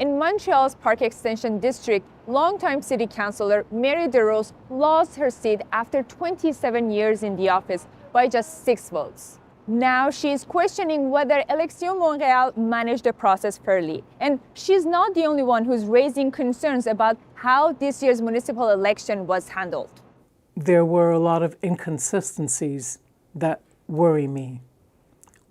In Montreal's Parc-Extension district, longtime city councillor Mary DeRose lost her seat after 27 years in the office by just 6 votes. Now she is questioning whether Élections Montréal managed the process fairly. And she's not the only one who's raising concerns about how this year's municipal election was handled. There were a lot of inconsistencies that worry me.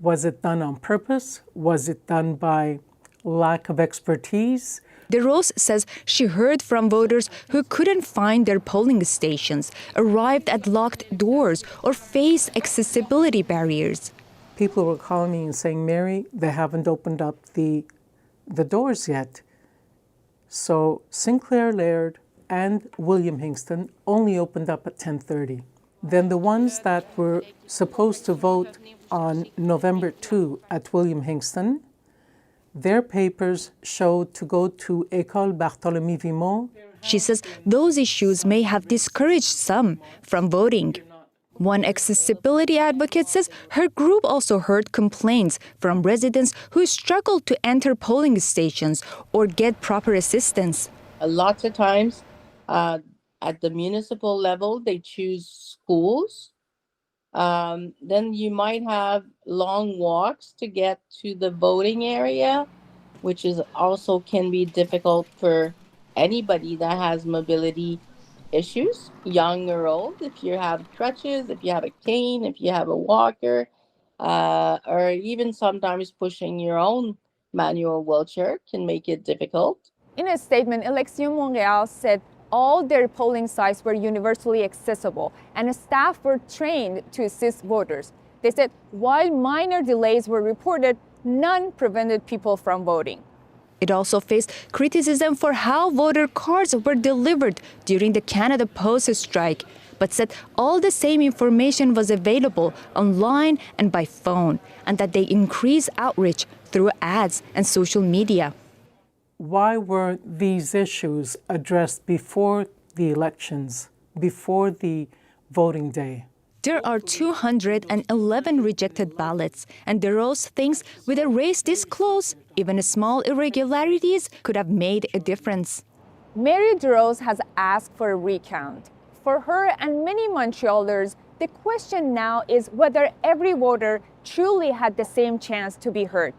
Was it done on purpose? Was it done by lack of expertise? DeRose says she heard from voters who couldn't find their polling stations, arrived at locked doors, or faced accessibility barriers. People were calling me and saying, Mary, they haven't opened up the doors yet. So Sinclair Laird and William Hingston only opened up at 10:30. Then the ones that were supposed to vote on November 2 at William Hingston, their papers showed to go to École Barthélemy Vimont. She says those issues may have discouraged some from voting. One accessibility advocate says her group also heard complaints from residents who struggled to enter polling stations or get proper assistance. Lots of times at the municipal level, they choose schools. Then you might have long walks to get to the voting area, which is also can be difficult for anybody that has mobility issues, young or old. If you have crutches, if you have a cane, if you have a walker, or even sometimes pushing your own manual wheelchair can make it difficult. In a statement, Élections Montréal said all their polling sites were universally accessible and staff were trained to assist voters. They said while minor delays were reported, none prevented people from voting. It also faced criticism for how voter cards were delivered during the Canada Post strike, but said all the same information was available online and by phone, and that they increased outreach through ads and social media. Why weren't these issues addressed before the elections, before the voting day? There are 211 rejected ballots, and DeRose thinks with a race this close, even small irregularities could have made a difference. Mary DeRose has asked for a recount. For her and many Montrealers, the question now is whether every voter truly had the same chance to be heard.